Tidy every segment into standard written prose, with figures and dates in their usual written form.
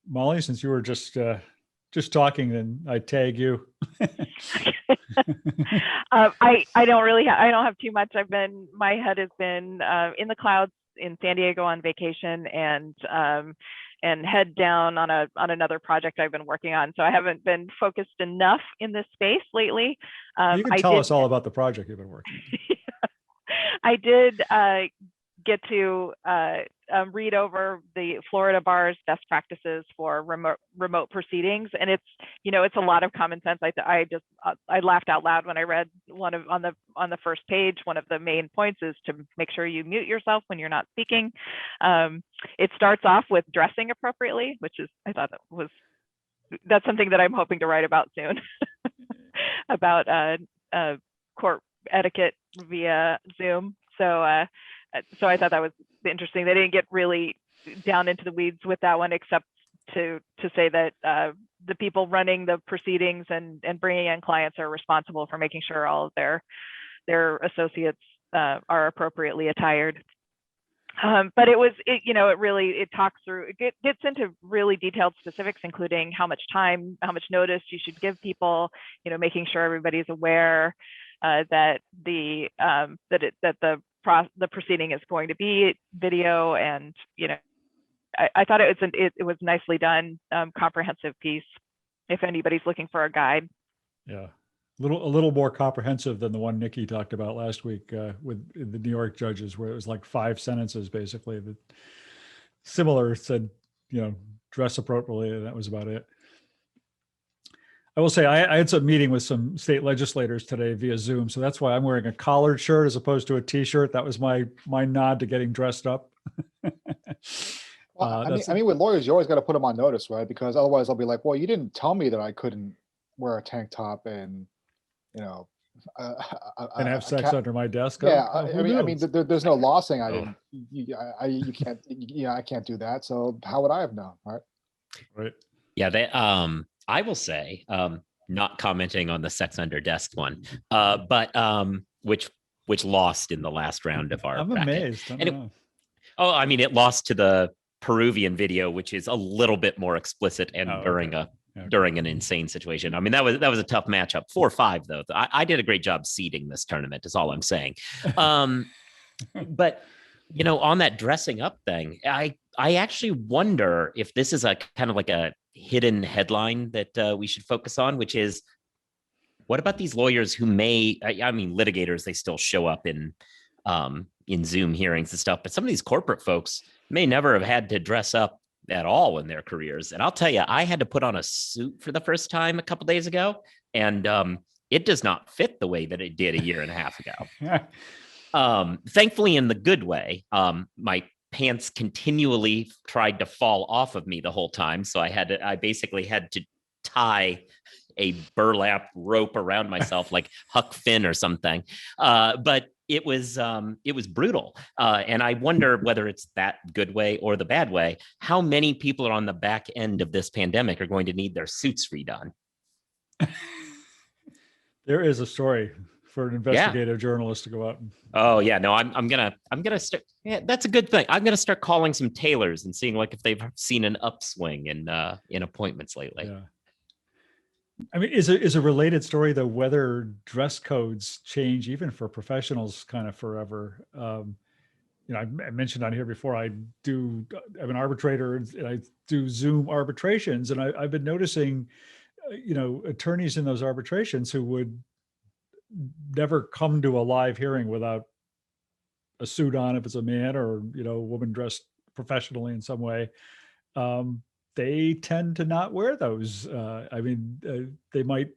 Molly, since you were just talking, then I tag you. I don't really I don't have too much. My head has been in the clouds in San Diego on vacation, and head down on another project I've been working on. So I haven't been focused enough in this space lately. You can tell us all about the project you've been working on. I did get to read over the Florida bar's best practices for remote proceedings, and it's a lot of common sense. I laughed out loud when I read on the first page. One of the main points is to make sure you mute yourself when you're not speaking. It starts off with dressing appropriately, which is that's something that I'm hoping to write about soon about court etiquette via Zoom. So I thought that was interesting. They didn't get really down into the weeds with that one, except to say that the people running the proceedings and bringing in clients are responsible for making sure all of their associates are appropriately attired. But it talks through, it gets into really detailed specifics, including how much notice you should give people, making sure everybody's aware that the proceeding is going to be video, and I thought it was nicely done, comprehensive piece. If anybody's looking for a guide. Yeah, a little more comprehensive than the one Nikki talked about last week with the New York judges, where it was like 5 sentences basically. That similar said, dress appropriately, and that was about it. I will say I had some meeting with some state legislators today via Zoom, so that's why I'm wearing a collared shirt as opposed to a T-shirt. That was my nod to getting dressed up. Well, I mean, with lawyers, you always got to put them on notice, right? Because otherwise, I'll be like, "Well, you didn't tell me that I couldn't wear a tank top and and have sex under my desk." Yeah, I mean, there's no law saying I didn't. You can't. I can't do that. So how would I have known, right? Right. Yeah. I will say, not commenting on the sex under desk one, but which lost in the last round of our. I'm bracket. amazed. I mean, it lost to the Peruvian video, which is a little bit more explicit and during an insane situation. I mean, that was a tough matchup. 4-5 though. I did a great job seeding this tournament, is all I'm saying. But on that dressing up thing, I actually wonder if this is a kind of like a hidden headline that we should focus on, which is, what about these lawyers who litigators, they still show up in Zoom hearings and stuff, but some of these corporate folks may never have had to dress up at all in their careers. And I'll tell you, I had to put on a suit for the first time a couple days ago, and it does not fit the way that it did a year and a half ago. Thankfully, in the good way. My pants continually tried to fall off of me the whole time, so I basically had to tie a burlap rope around myself like Huck Finn or something. But it was brutal. And I wonder whether it's that good way or the bad way, how many people are on the back end of this pandemic are going to need their suits redone. There is a story for an investigative journalist to go out. Oh yeah, no, I'm gonna start. Yeah, that's a good thing. I'm gonna start calling some tailors and seeing if they've seen an upswing in appointments lately. Yeah. I mean, is a related story though, whether dress codes change even for professionals kind of forever. I mentioned on here before, I'm an arbitrator and I do Zoom arbitrations, and I've been noticing, attorneys in those arbitrations who would never come to a live hearing without a suit on if it's a man, or a woman dressed professionally in some way. They tend to not wear those. They might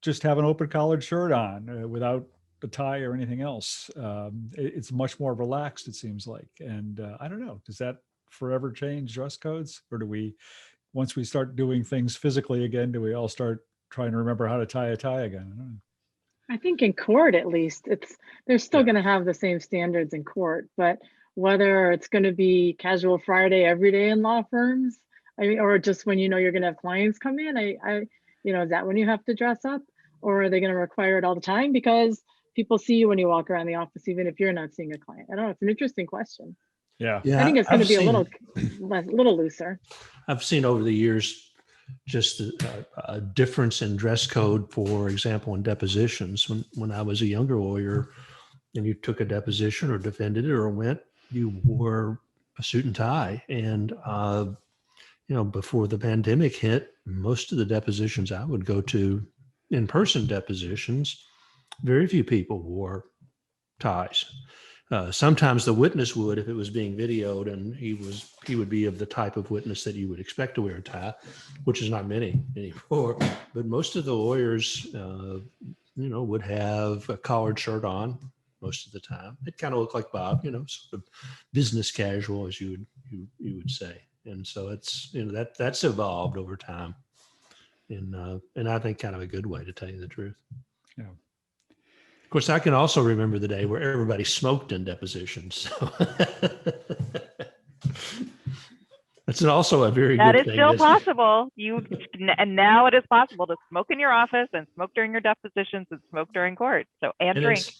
just have an open collared shirt on without a tie or anything else. It's much more relaxed, it seems like. And I don't know, does that forever change dress codes, or do we, once we start doing things physically again, do we all start trying to remember how to tie a tie again? I don't know. I think in court, at least, they're still going to have the same standards in court, but whether it's going to be casual Friday every day in law firms, or just when you're going to have clients come in, is that when you have to dress up, or are they going to require it all the time because people see you when you walk around the office, even if you're not seeing a client? I don't know. It's an interesting question. Yeah. I think it's going to I've be a seen- little looser. I've seen over the years just a difference in dress code, for example, in depositions. When I was a younger lawyer and you took a deposition or defended it or went, you wore a suit and tie. And, before the pandemic hit, most of the depositions I would go to, in-person depositions, very few people wore ties. Sometimes the witness would, if it was being videoed, and he would be of the type of witness that you would expect to wear a tie, which is not many anymore. But most of the lawyers, would have a collared shirt on most of the time. It kind of looked like Bob, sort of business casual, as you would say. And so it's that's evolved over time, and I think kind of a good way, to tell you the truth. Yeah. Of course, I can also remember the day where everybody smoked in depositions. So that's also a very That good is thing. still isn't it? possible. And now it is possible to smoke in your office and smoke during your depositions and smoke during court. So, and And drink.